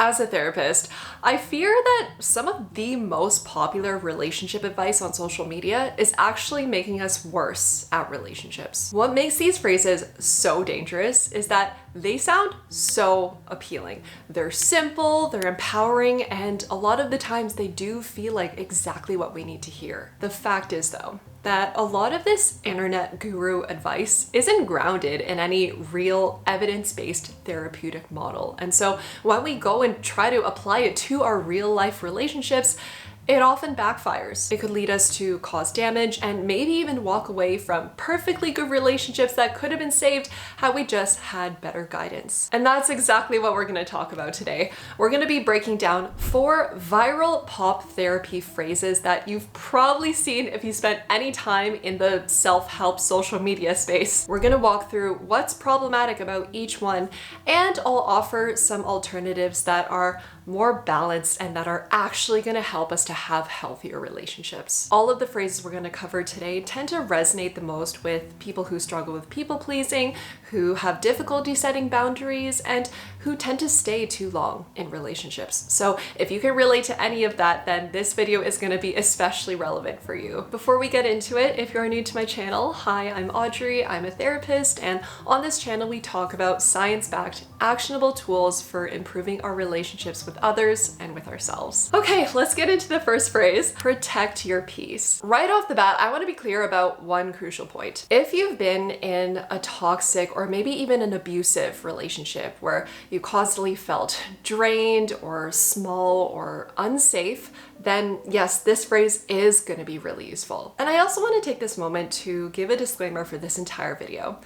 As a therapist, I fear that some of the most popular relationship advice on social media is actually making us worse at relationships. What makes these phrases so dangerous is that they sound so appealing. They're simple, they're empowering, and a lot of the times they do feel like exactly what we need to hear. The fact is though, that a lot of this internet guru advice isn't grounded in any real evidence-based therapeutic model. And so when we go and try to apply it to our real life relationships, it often backfires. It could lead us to cause damage and maybe even walk away from perfectly good relationships that could have been saved had we just had better guidance. And that's exactly what we're going to talk about today. We're going to be breaking down 4 viral pop therapy phrases that you've probably seen if you spent any time in the self-help social media space. We're going to walk through what's problematic about each one, and I'll offer some alternatives that are more balanced and that are actually going to help us to have healthier relationships. All of the phrases we're going to cover today tend to resonate the most with people who struggle with people pleasing, who have difficulty setting boundaries, and who tend to stay too long in relationships. So if you can relate to any of that, then this video is going to be especially relevant for you. Before we get into it, if you're new to my channel, hi, I'm Audrey, I'm a therapist, and on this channel we talk about science-backed, actionable tools for improving our relationships with others and with ourselves. Okay, let's get into the first phrase, protect your peace. Right off the bat, I want to be clear about one crucial point. If you've been in a toxic or maybe even an abusive relationship where you constantly felt drained or small or unsafe, then yes, this phrase is going to be really useful. And I also want to take this moment to give a disclaimer for this entire video.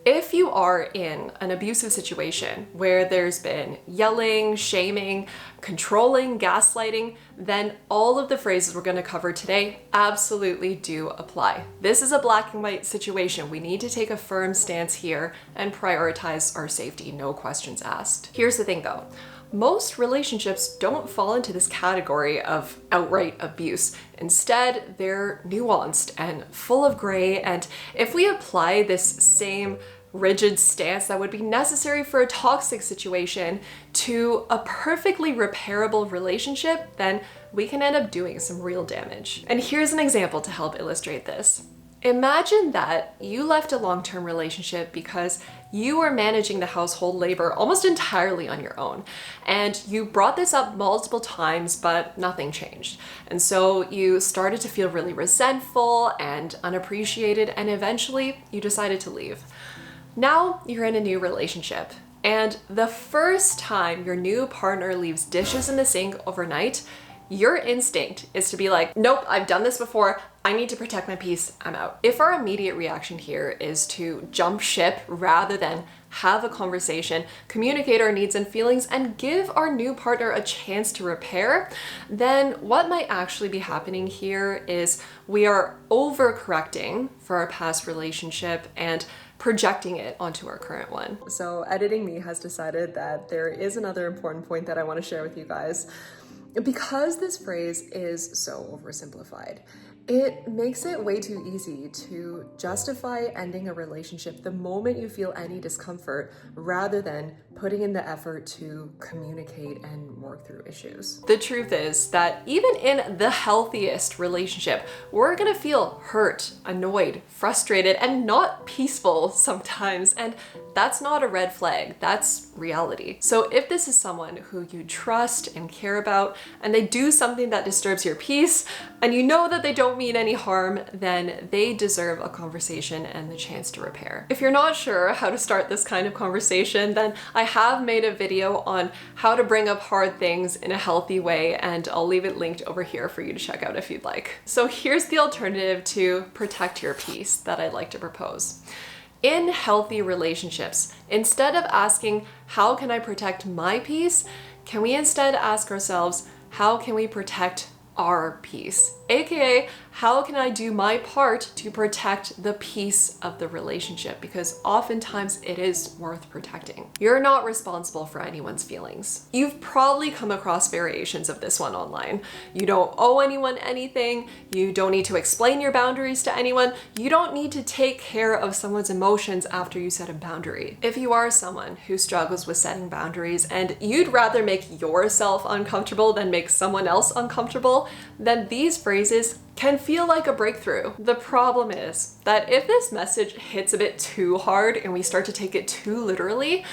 If you are in an abusive situation where there's been yelling, shaming, controlling, gaslighting, then all of the phrases we're going to cover today absolutely do apply. This is a black and white situation. We need to take a firm stance here and prioritize our safety, no questions asked. Here's the thing though. Most relationships don't fall into this category of outright abuse. Instead, they're nuanced and full of gray, and if we apply this same rigid stance that would be necessary for a toxic situation to a perfectly repairable relationship, then we can end up doing some real damage. And here's an example to help illustrate this. Imagine that you left a long-term relationship because you were managing the household labor almost entirely on your own. And you brought this up multiple times, but nothing changed. And so you started to feel really resentful and unappreciated, and eventually you decided to leave. Now you're in a new relationship, and the first time your new partner leaves dishes in the sink overnight, your instinct is to be like, nope, I've done this before. I need to protect my peace. I'm out. If our immediate reaction here is to jump ship rather than have a conversation, communicate our needs and feelings, and give our new partner a chance to repair, then what might actually be happening here is we are overcorrecting for our past relationship and projecting it onto our current one. So editing me has decided that there is another important point that I want to share with you guys. Because this phrase is so oversimplified, it makes it way too easy to justify ending a relationship the moment you feel any discomfort rather than putting in the effort to communicate and work through issues. The truth is that even in the healthiest relationship, we're gonna feel hurt, annoyed, frustrated, and not peaceful sometimes, and that's not a red flag, that's reality. So if this is someone who you trust and care about, and they do something that disturbs your peace, and you know that they don't mean any harm, then they deserve a conversation and the chance to repair. If you're not sure how to start this kind of conversation, then I have made a video on how to bring up hard things in a healthy way, and I'll leave it linked over here for you to check out if you'd like. So here's the alternative to protect your peace that I'd like to propose. In healthy relationships, instead of asking, how can I protect my peace? Can we instead ask ourselves, how can we protect our peace, aka how can I do my part to protect the peace of the relationship, because oftentimes it is worth protecting. You're not responsible for anyone's feelings. You've probably come across variations of this one online. You don't owe anyone anything, you don't need to explain your boundaries to anyone, you don't need to take care of someone's emotions after you set a boundary. If you are someone who struggles with setting boundaries and you'd rather make yourself uncomfortable than make someone else uncomfortable, then these phrases can feel like a breakthrough. The problem is that if this message hits a bit too hard and we start to take it too literally,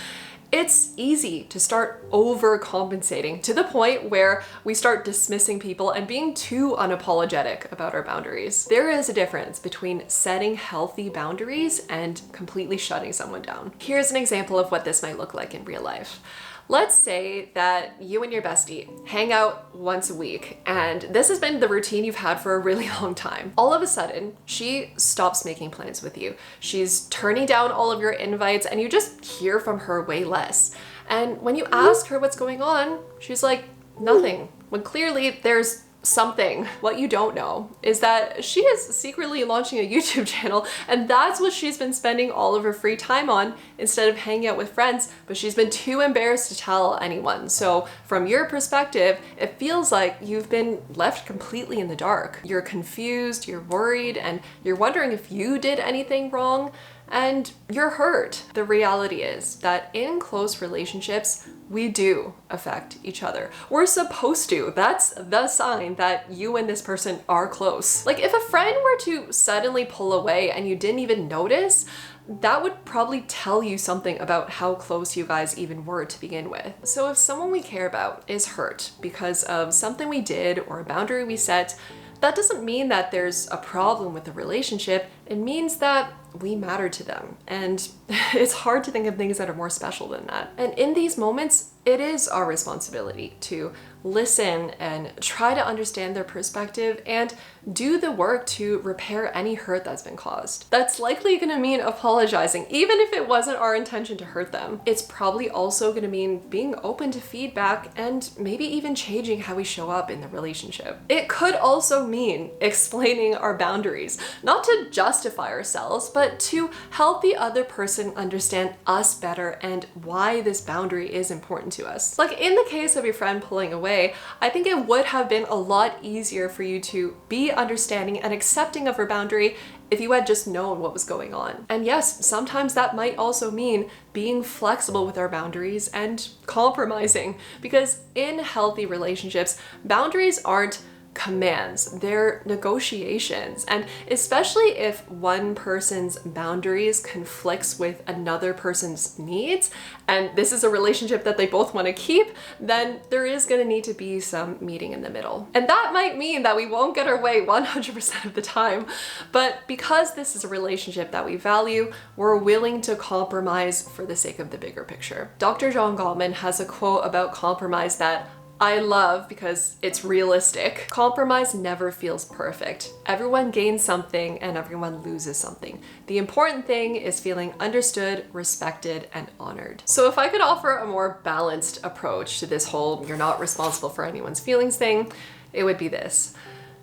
it's easy to start overcompensating to the point where we start dismissing people and being too unapologetic about our boundaries. There is a difference between setting healthy boundaries and completely shutting someone down. Here's an example of what this might look like in real life. Let's say that you and your bestie hang out once a week, and this has been the routine you've had for a really long time. All of a sudden, she stops making plans with you. She's turning down all of your invites, and you just hear from her way less. And when you ask her what's going on, she's like, nothing. When clearly there's something. What you don't know is that she is secretly launching a YouTube channel, and that's what she's been spending all of her free time on instead of hanging out with friends, but she's been too embarrassed to tell anyone. So from your perspective, it feels like you've been left completely in the dark. You're confused, you're worried, and you're wondering if you did anything wrong, and you're hurt. The reality is that in close relationships, we do affect each other. We're supposed to. That's the sign that you and this person are close. Like if a friend were to suddenly pull away and you didn't even notice, that would probably tell you something about how close you guys even were to begin with. So if someone we care about is hurt because of something we did or a boundary we set, that doesn't mean that there's a problem with the relationship. It means that we matter to them. And it's hard to think of things that are more special than that. And in these moments, it is our responsibility to listen and try to understand their perspective and do the work to repair any hurt that's been caused. That's likely going to mean apologizing, even if it wasn't our intention to hurt them. It's probably also going to mean being open to feedback and maybe even changing how we show up in the relationship. It could also mean explaining our boundaries, not to justify ourselves, but to help the other person understand us better and why this boundary is important to us. Like in the case of your friend pulling away, I think it would have been a lot easier for you to be understanding and accepting of her boundary if you had just known what was going on. And yes, sometimes that might also mean being flexible with our boundaries and compromising, because in healthy relationships, boundaries aren't commands, they're negotiations. And especially if one person's boundaries conflicts with another person's needs, and this is a relationship that they both want to keep, then there is going to need to be some meeting in the middle. And that might mean that we won't get our way 100% of the time, but because this is a relationship that we value, we're willing to compromise for the sake of the bigger picture. Dr. John Gottman has a quote about compromise that I love because it's realistic. Compromise never feels perfect. Everyone gains something and everyone loses something. The important thing is feeling understood, respected, and honored. So if I could offer a more balanced approach to this whole you're not responsible for anyone's feelings thing, it would be this.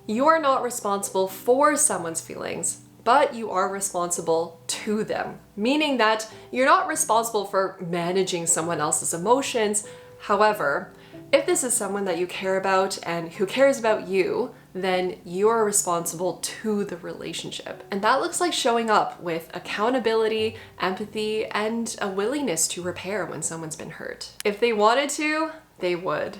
You are not responsible for someone's feelings, but you are responsible to them. Meaning that you're not responsible for managing someone else's emotions. However, if this is someone that you care about and who cares about you, then you are responsible to the relationship. And that looks like showing up with accountability, empathy, and a willingness to repair when someone's been hurt. If they wanted to, they would.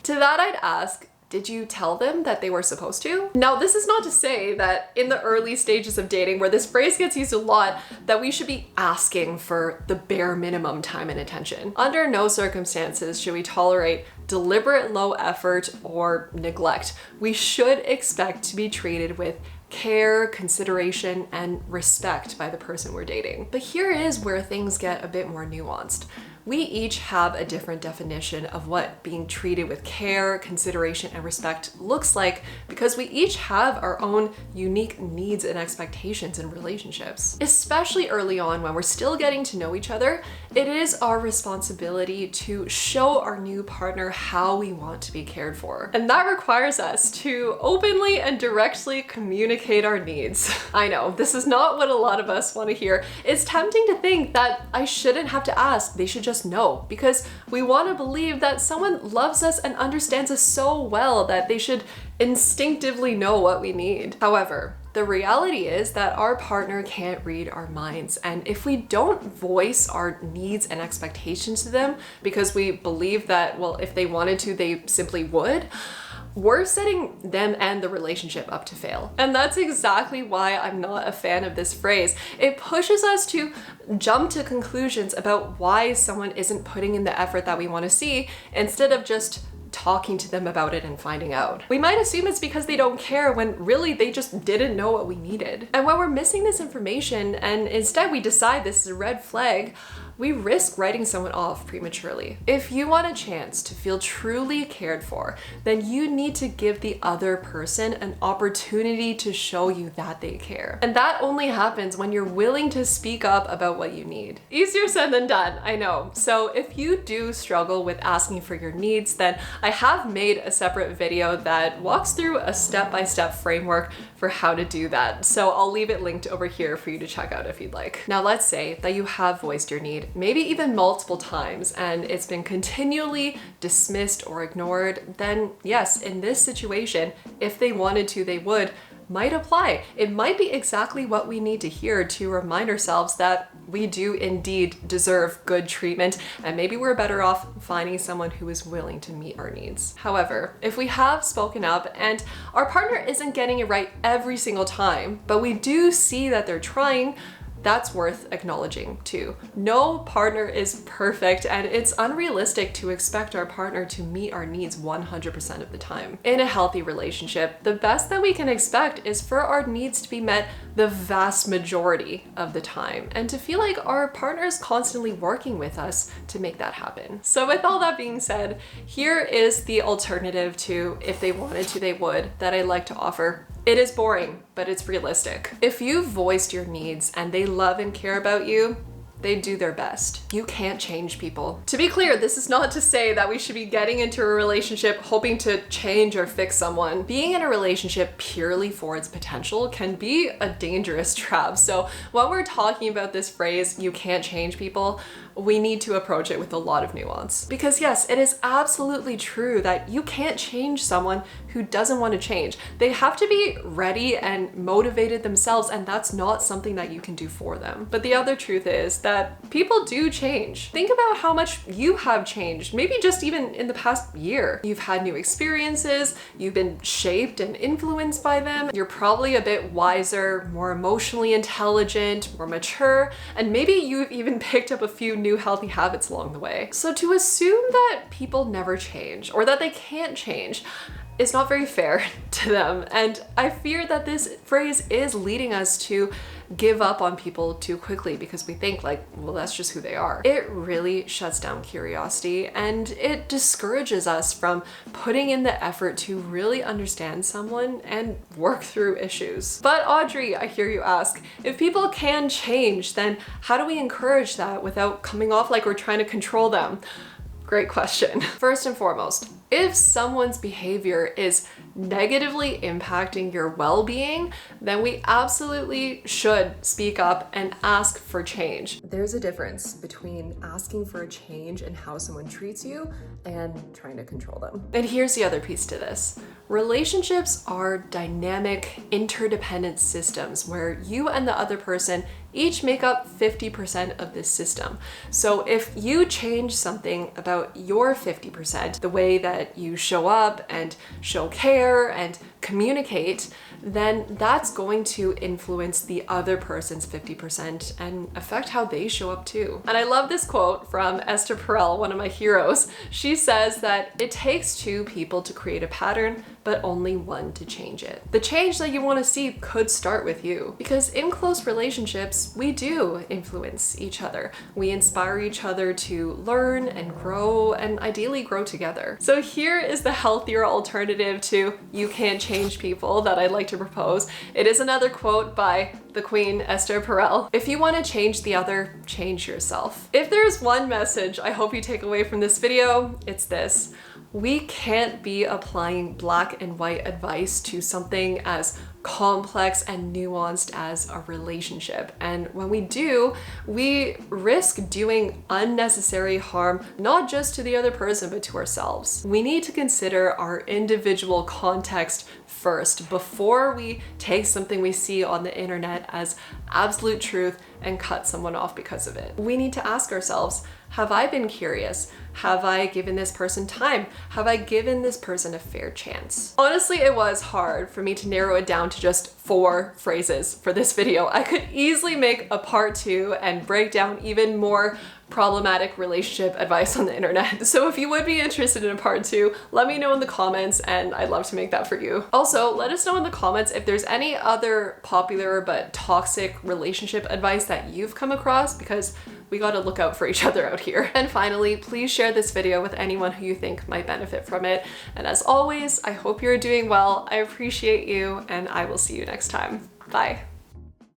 To that I'd ask, did you tell them that they were supposed to? Now, this is not to say that in the early stages of dating, where this phrase gets used a lot, that we should be asking for the bare minimum time and attention. Under no circumstances should we tolerate deliberate low effort or neglect. We should expect to be treated with care, consideration, and respect by the person we're dating. But here is where things get a bit more nuanced. we each have a different definition of what being treated with care, consideration, and respect looks like because we each have our own unique needs and expectations in relationships. Especially early on when we're still getting to know each other, it is our responsibility to show our new partner how we want to be cared for. And that requires us to openly and directly communicate our needs. I know, this is not what a lot of us want to hear. It's tempting to think that I shouldn't have to ask, they should just know, because we want to believe that someone loves us and understands us so well that they should instinctively know what we need. However, the reality is that our partner can't read our minds, and if we don't voice our needs and expectations to them because we believe that, well, if they wanted to, they simply would, we're setting them and the relationship up to fail. And that's exactly why I'm not a fan of this phrase. It pushes us to jump to conclusions about why someone isn't putting in the effort that we want to see instead of just talking to them about it and finding out. We might assume it's because they don't care when really they just didn't know what we needed. And when we're missing this information and instead we decide this is a red flag, we risk writing someone off prematurely. If you want a chance to feel truly cared for, then you need to give the other person an opportunity to show you that they care. And that only happens when you're willing to speak up about what you need. Easier said than done, I know. So if you do struggle with asking for your needs, then I have made a separate video that walks through a step-by-step framework for how to do that. So I'll leave it linked over here for you to check out if you'd like. Now let's say that you have voiced your need, maybe even multiple times, and it's been continually dismissed or ignored. Then yes, in this situation, if they wanted to, they would, might apply. It might be exactly what we need to hear to remind ourselves that we do indeed deserve good treatment, and maybe we're better off finding someone who is willing to meet our needs. However, if we have spoken up and our partner isn't getting it right every single time, but we do see that they're trying, that's worth acknowledging too. No partner is perfect, and it's unrealistic to expect our partner to meet our needs 100% of the time. In a healthy relationship, the best that we can expect is for our needs to be met the vast majority of the time, and to feel like our partner is constantly working with us to make that happen. So with all that being said, here is the alternative to if they wanted to, they would, that I like to offer. It is boring, but it's realistic. If you've voiced your needs and they love and care about you, they do their best. You can't change people. To be clear, this is not to say that we should be getting into a relationship hoping to change or fix someone. Being in a relationship purely for its potential can be a dangerous trap. So when we're talking about this phrase, you can't change people, we need to approach it with a lot of nuance. Because yes, it is absolutely true that you can't change someone who doesn't want to change. They have to be ready and motivated themselves, and that's not something that you can do for them. But the other truth is that people do change. Think about how much you have changed, maybe just even in the past year. You've had new experiences, you've been shaped and influenced by them. You're probably a bit wiser, more emotionally intelligent, more mature, and maybe you've even picked up a few new healthy habits along the way. So to assume that people never change or that they can't change is not very fair to them. And I fear that this phrase is leading us to give up on people too quickly because we think like, well, that's just who they are. It really shuts down curiosity, and it discourages us from putting in the effort to really understand someone and work through issues. But Audrey, I hear you ask, if people can change, then how do we encourage that without coming off like we're trying to control them? Great question. First and foremost, if someone's behavior is negatively impacting your well-being, then we absolutely should speak up and ask for change. There's a difference between asking for a change in how someone treats you and trying to control them. And here's the other piece to this. Relationships are dynamic, interdependent systems where you and the other person each make up 50% of this system. So if you change something about your 50%, the way that you show up and show care and communicate, then that's going to influence the other person's 50% and affect how they show up too. And I love this quote from Esther Perel, one of my heroes. She says that it takes two people to create a pattern, but only one to change it. The change that you want to see could start with you, because in close relationships, we do influence each other. We inspire each other to learn and grow, and ideally grow together. So here is the healthier alternative to "you can't change people" that I'd like to propose. It is another quote by the Queen, Esther Perel. If you want to change the other, change yourself. If there's one message I hope you take away from this video, it's this: we can't be applying black and white advice to something as complex and nuanced as a relationship. And when we do, we risk doing unnecessary harm, not just to the other person, but to ourselves. We need to consider our individual context first before we take something we see on the internet as absolute truth and cut someone off because of it. We need to ask ourselves, have I been curious? Have I given this person time? Have I given this person a fair chance? Honestly, it was hard for me to narrow it down to just 4 phrases for this video. I could easily make a part 2 and break down even more problematic relationship advice on the internet. So if you would be interested in a part 2, let me know in the comments and I'd love to make that for you. Also, let us know in the comments if there's any other popular but toxic relationship advice that you've come across, because we gotta look out for each other out here. And finally, please share this video with anyone who you think might benefit from it. And as always, I hope you're doing well. I appreciate you, and I will see you next time. Bye.